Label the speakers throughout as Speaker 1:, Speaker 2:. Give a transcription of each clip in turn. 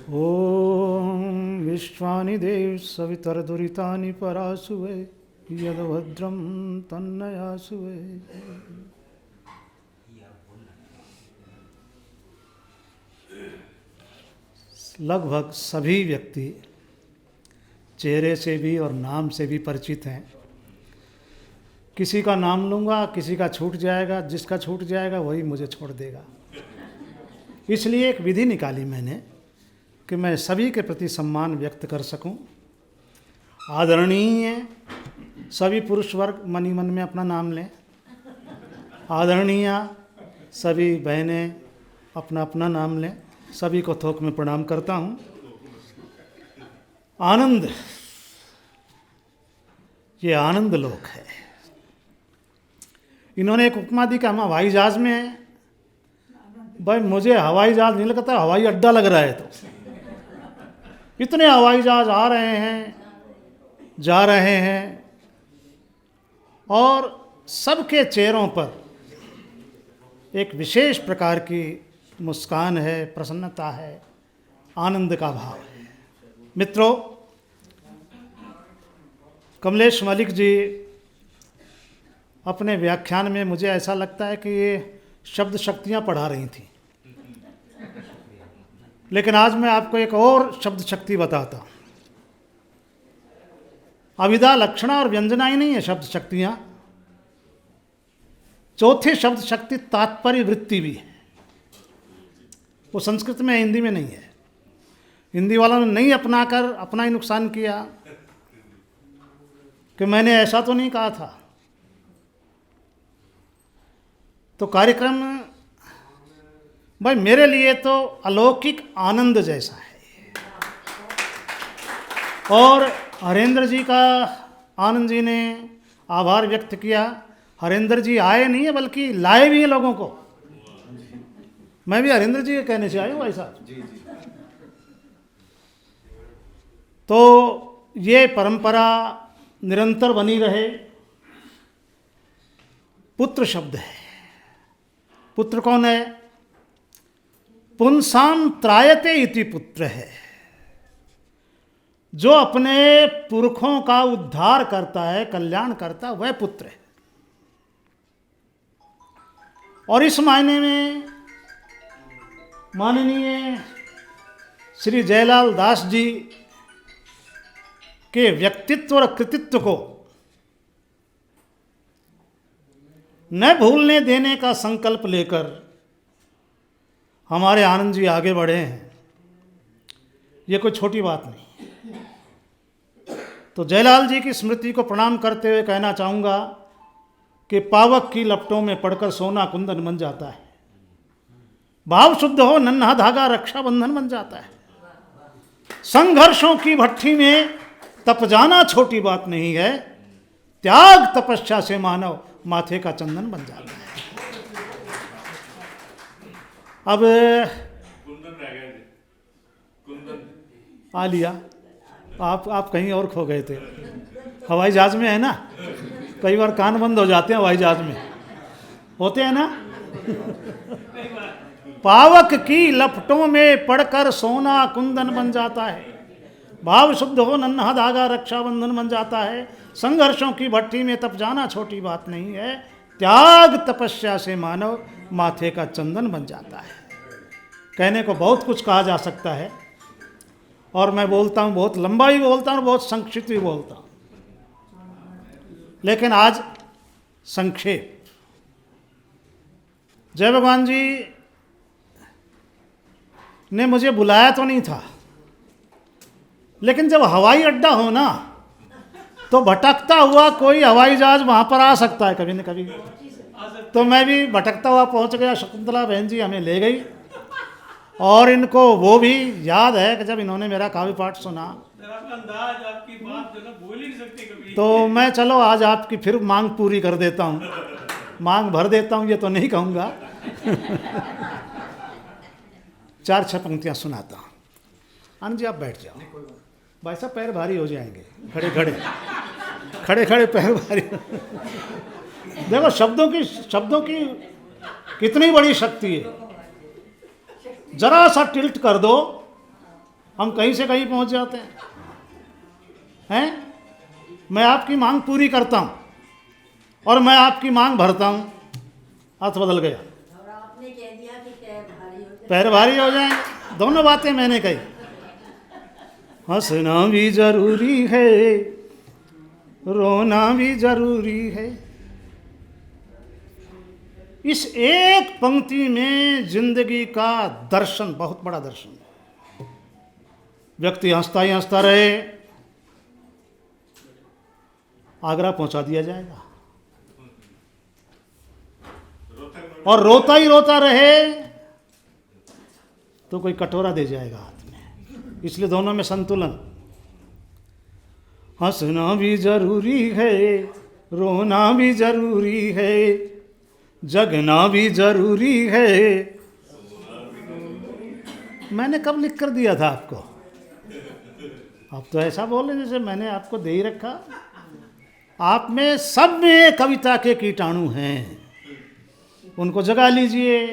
Speaker 1: ॐ विश्वानि देव सवितरदुरितानि परासुवे यद्भद्रं तन्नयासुवे। लगभग सभी व्यक्ति चेहरे से भी और नाम से भी परिचित हैं। किसी का नाम लूँगा, किसी का छूट जाएगा, जिसका छूट जाएगा वही मुझे छोड़ देगा। इसलिए एक विधि निकाली मैंने कि मैं सभी के प्रति सम्मान व्यक्त कर सकूं। आदरणीय सभी पुरुष वर्ग मन ही मन में अपना नाम लें। आदरणीय सभी बहनें अपना अपना नाम लें। सभी को थोक में प्रणाम करता हूं। आनंद, ये आनंद लोक है। इन्होंने एक उपमा दी कि हम हवाई जहाज में हैं। भाई मुझे हवाई जहाज नहीं लगता, हवाई अड्डा लग रहा है। तो इतने हवाई जहाज आ रहे हैं, जा रहे हैं, और सबके चेहरों पर एक विशेष प्रकार की मुस्कान है, प्रसन्नता है, आनंद का भाव है। मित्रों, कमलेश मलिक जी अपने व्याख्यान में मुझे ऐसा लगता है कि ये शब्द शक्तियाँ पढ़ा रही थी, लेकिन आज मैं आपको एक और शब्द शक्ति बताता हूँ। अभिधा, लक्षणा और व्यंजना ही नहीं है शब्द शक्तियाँ। चौथी शब्द शक्ति तात्पर्य वृत्ति भी है। वो संस्कृत में, हिंदी में नहीं है। हिंदी वालों ने नहीं अपनाकर अपना ही नुकसान किया कि मैंने ऐसा तो नहीं कहा था। तो कार्यक्रम भाई मेरे लिए तो अलौकिक आनंद जैसा है। और हरेंद्र जी का आनंद जी ने आभार व्यक्त किया। हरेंद्र जी आए नहीं है बल्कि लाए भी हैं लोगों को। मैं भी हरेंद्र जी के कहने से आया हूँ भाई साहब। तो ये परंपरा निरंतर बनी रहे। पुत्र शब्द है। पुत्र कौन है? पुंसाम त्रायते इति पुत्र है। जो अपने पुरखों का उद्धार करता है, कल्याण करता है, वह पुत्र है। और इस मायने में माननीय श्री जयलाल दास जी के व्यक्तित्व और कृतित्व को न भूलने देने का संकल्प लेकर हमारे आनंद जी आगे बढ़े हैं। ये कोई छोटी बात नहीं। तो जयलाल जी की स्मृति को प्रणाम करते हुए कहना चाहूँगा कि पावक की लपटों में पड़कर सोना कुंदन बन जाता है। भाव शुद्ध हो नन्हा धागा रक्षा बंधन बन जाता है। संघर्षों की भट्ठी में तप जाना छोटी बात नहीं है। त्याग तपस्या से मानव माथे का चंदन बन जाता है। अब आ लिया। आप कहीं और खो गए थे। हवाई जहाज में है ना, कई बार कान बंद हो जाते हैं हवाई जहाज में, होते हैं ना। पावक की लपटों में पड़कर सोना कुंदन बन जाता है। भाव शुद्ध हो नन्हा धागा रक्षाबंधन बन जाता है। संघर्षों की भट्टी में तप जाना छोटी बात नहीं है। त्याग तपस्या से मानव माथे का चंदन बन जाता है। कहने को बहुत कुछ कहा जा सकता है, और मैं बोलता हूँ, बहुत लंबा भी बोलता हूँ, बहुत संक्षिप्त भी बोलता हूँ, लेकिन आज संक्षेप। जय भगवान जी ने मुझे बुलाया तो नहीं था, लेकिन जब हवाई अड्डा हो ना, तो भटकता हुआ कोई हवाई जहाज वहाँ पर आ सकता है कभी न कभी। तो मैं भी भटकता हुआ पहुँच गया। शकुंतला बहन जी हमें ले गई, और इनको वो भी याद है कि जब इन्होंने मेरा काव्य पाठ सुना,
Speaker 2: आपकी बात जो ना बोल ही नहीं सकती कभी।
Speaker 1: तो मैं चलो आज आपकी फिर मांग पूरी कर देता हूँ, मांग भर देता हूँ, ये तो नहीं कहूँगा। 4-6 पंक्तियाँ सुनाता हूँ। आनंद जी आप बैठ जाओ। भाई साहब पैर भारी हो जाएंगे, खड़े खड़े पैर भारी। देखो शब्दों की कितनी बड़ी शक्ति है। जरा सा टिल्ट कर दो हम कहीं से कहीं पहुंच जाते हैं। मैं आपकी मांग पूरी करता हूं और मैं आपकी मांग भरता हूं, अर्थ बदल गया।
Speaker 3: और आपने कह दिया कि
Speaker 1: पैर भारी हो जाएंगे। दोनों बातें मैंने कही। हंसना भी जरूरी है, रोना भी जरूरी है। इस एक पंक्ति में जिंदगी का दर्शन, बहुत बड़ा दर्शन है। व्यक्ति हंसता ही हंसता रहे, आगरा पहुंचा दिया जाएगा, और रोता ही रोता रहे तो कोई कटोरा दे जाएगा हाथ में। इसलिए दोनों में संतुलन। हंसना भी जरूरी है, रोना भी जरूरी है, जगना भी जरूरी है। मैंने कब लिख कर दिया था आपको? आप तो ऐसा बोले जैसे मैंने आपको दे ही रखा। आप में सब में कविता के कीटाणु हैं, उनको जगा लीजिए।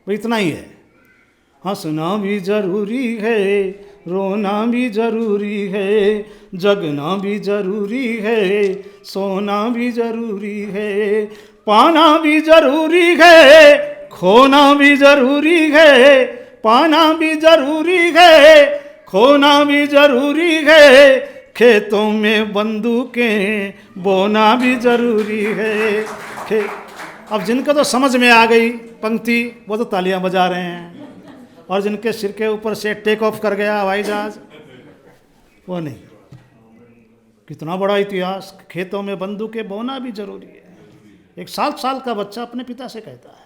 Speaker 1: वो इतना ही है। हंसना भी जरूरी है, रोना भी जरूरी है, जगना भी जरूरी है, सोना भी जरूरी है, पाना भी जरूरी है, खोना भी जरूरी है, पाना भी जरूरी है, खोना भी जरूरी है, खेतों में बंदूकें बोना भी जरूरी है। अब जिनको तो समझ में आ गई पंक्ति, वो तो तालियां बजा रहे हैं, और जिनके सिर के ऊपर से टेक ऑफ कर गया हवाई जहाज, वो नहीं। कितना बड़ा इतिहास। खेतों में बंदूकें बोना भी जरूरी है। एक 7 साल का बच्चा अपने पिता से कहता है।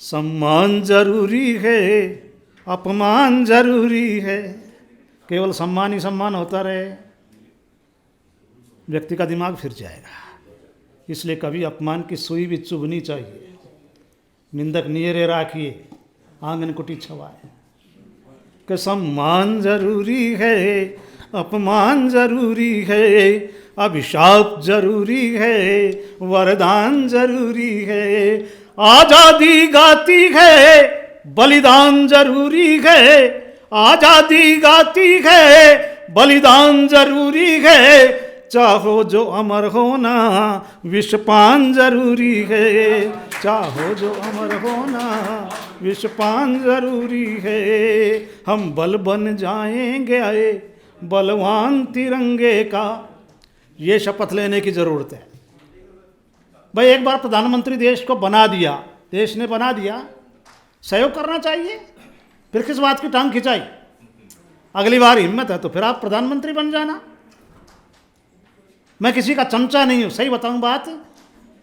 Speaker 1: सम्मान जरूरी है, अपमान जरूरी है। केवल सम्मान ही सम्मान होता रहे, व्यक्ति का दिमाग फिर जाएगा। इसलिए कभी अपमान की सुई भी चुभनी चाहिए। निंदक नियरे राखिए, आंगन कुटी छवाए। कि सम्मान जरूरी है, अपमान जरूरी है, अभिशाप जरूरी है, वरदान जरूरी है, आजादी गाती है, बलिदान जरूरी है, आजादी गाती है, बलिदान जरूरी है, चाहो जो अमर होना विषपान जरूरी है, चाहो जो अमर होना विषपान जरूरी है। हम बल बन जाएंगे आए बलवान तिरंगे का, ये शपथ लेने की जरूरत है। भाई एक बार प्रधानमंत्री देश को बना दिया, देश ने बना दिया, सहयोग करना चाहिए। फिर किस बात की टांग खिंचाई? अगली बार हिम्मत है तो फिर आप प्रधानमंत्री बन जाना। मैं किसी का चमचा नहीं हूं, सही बताऊं बात,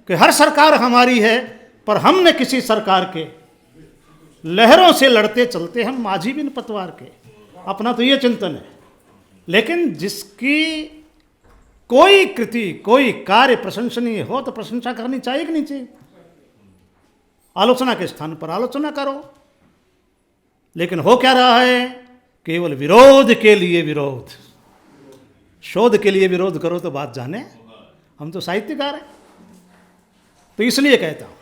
Speaker 1: कि हर सरकार हमारी है, पर हमने किसी सरकार के लहरों से लड़ते चलते हम माझी बिन पतवार के। अपना तो ये चिंतन है। लेकिन जिसकी कोई कृति, कोई कार्य प्रशंसनीय हो तो प्रशंसा करनी चाहिए कि नहीं चाहिए? आलोचना के स्थान पर आलोचना करो। लेकिन हो क्या रहा है? केवल विरोध के लिए विरोध, शोध के लिए विरोध करो तो बात जाने। हम तो साहित्यकार हैं। तो इसलिए कहता हूं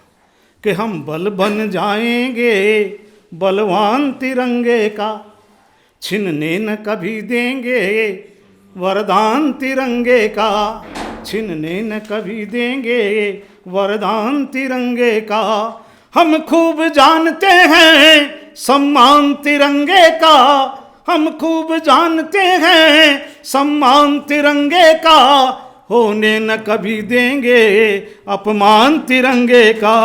Speaker 1: कि हम बल बन जाएंगे बलवान तिरंगे का, छिनने न कभी देंगे वरदान तिरंगे का, छिनने न कभी देंगे वरदान तिरंगे का। हम खूब जानते हैं सम्मान तिरंगे का, हम खूब जानते हैं सम्मान तिरंगे का, होने न कभी देंगे अपमान तिरंगे का,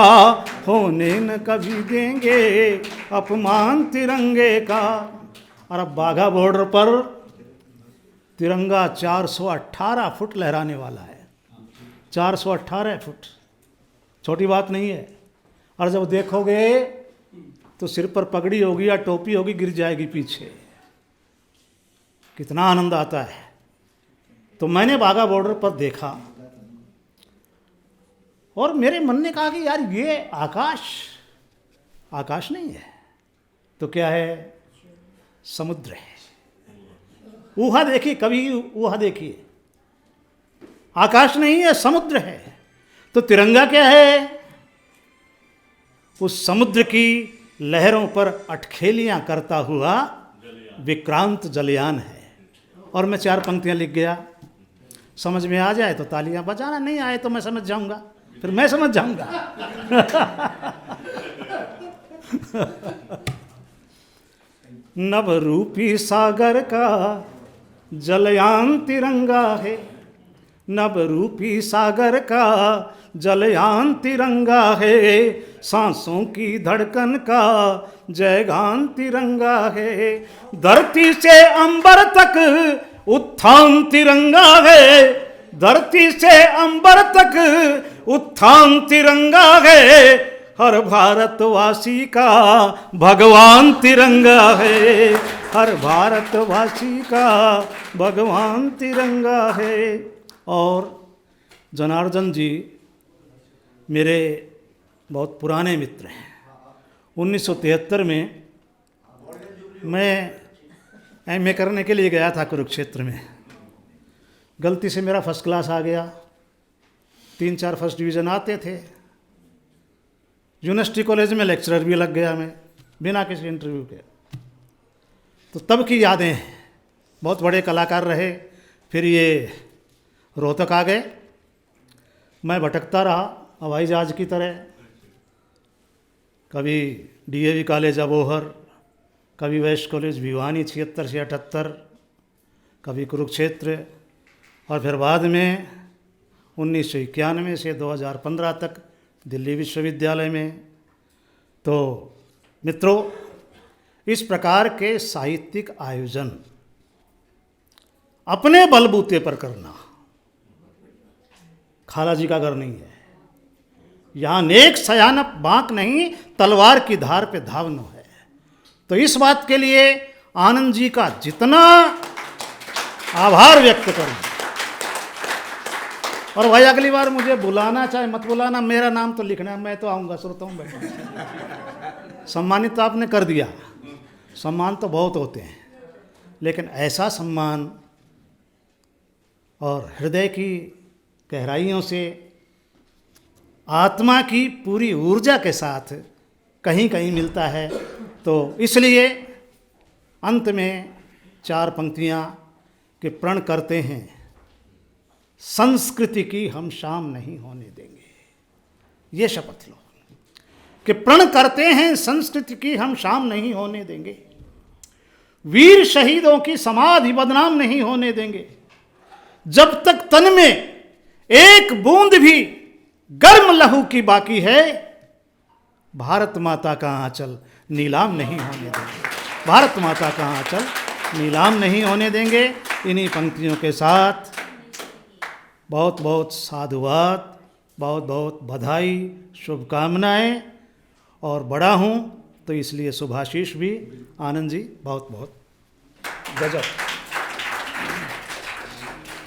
Speaker 1: होने न कभी देंगे अपमान तिरंगे का। और अब बाघा बॉर्डर पर तिरंगा 418 फुट लहराने वाला है। 418 फुट, छोटी बात नहीं है। और जब देखोगे तो सिर पर पगड़ी होगी या टोपी होगी, गिर जाएगी पीछे। कितना आनंद आता है। तो मैंने बाघा बॉर्डर पर देखा और मेरे मन ने कहा कि यार ये आकाश, आकाश नहीं है तो क्या है? समुद्र है। ऊहा देखिए, कभी ऊहा देखिए, आकाश नहीं है, समुद्र है। तो तिरंगा क्या है? उस समुद्र की लहरों पर अटखेलियां करता हुआ विक्रांत जलयान है। और मैं 4 पंक्तियां लिख गया। समझ में आ जाए तो तालियां बजाना, नहीं आए तो मैं समझ जाऊंगा, फिर मैं समझ जाऊंगा। नवरूपी सागर का जलयान तिरंगा है, नवरूपी सागर का जलयान तिरंगा है, सांसों की धड़कन का जयगान तिरंगा है, धरती से अंबर तक उत्थान तिरंगा है, धरती से अंबर तक उत्थान तिरंगा है, हर भारतवासी का भगवान तिरंगा है, हर भारतवासी का भगवान तिरंगा है। और जनार्दन जी मेरे बहुत पुराने मित्र हैं। 1973 में मैं एमए करने के लिए गया था कुरुक्षेत्र में। गलती से मेरा फर्स्ट क्लास आ गया, 3-4 फर्स्ट डिवीज़न आते थे। यूनिवर्सिटी कॉलेज में लेक्चरर भी लग गया मैं, बिना किसी इंटरव्यू के। तो तब की यादें हैं। बहुत बड़े कलाकार रहे। फिर ये रोहतक आ गए। मैं भटकता रहा हवाई जहाज की तरह, कभी डीएवी कॉलेज अबोहर, कभी वेस्ट कॉलेज भिवानी 76 से 78, कभी कुरुक्षेत्र, और फिर बाद में 1991 से 2015 तक दिल्ली विश्वविद्यालय में। तो मित्रों, इस प्रकार के साहित्यिक आयोजन अपने बलबूते पर करना खाला जी का घर नहीं है। यहाँ नेक सयानप बांक नहीं, तलवार की धार पे धावनो है। तो इस बात के लिए आनंद जी का जितना आभार व्यक्त करूं। और भाई अगली बार मुझे बुलाना चाहे मत बुलाना, मेरा नाम तो लिखना, मैं तो आऊँगा, श्रोताओं बैठा। सम्मानित तो आपने कर दिया, सम्मान तो बहुत होते हैं, लेकिन ऐसा सम्मान और हृदय की गहराइयों से आत्मा की पूरी ऊर्जा के साथ कहीं कहीं मिलता है। तो इसलिए अंत में 4 पंक्तियाँ के प्रण करते हैं, संस्कृति की हम शाम नहीं होने देंगे। ये शपथ लो कि प्रण करते हैं, संस्कृति की हम शाम नहीं होने देंगे, वीर शहीदों की समाधि बदनाम नहीं होने देंगे, जब तक तन में एक बूंद भी गर्म लहू की बाकी है, भारत माता का आंचल नीलाम नहीं होने देंगे, भारत माता का आंचल नीलाम नहीं होने देंगे। इन्हीं पंक्तियों के साथ बहुत बहुत साधुवाद, बहुत बहुत बधाई, शुभकामनाएं। और बड़ा हूँ तो इसलिए शुभाशीष भी। आनंद जी बहुत बहुत गजब।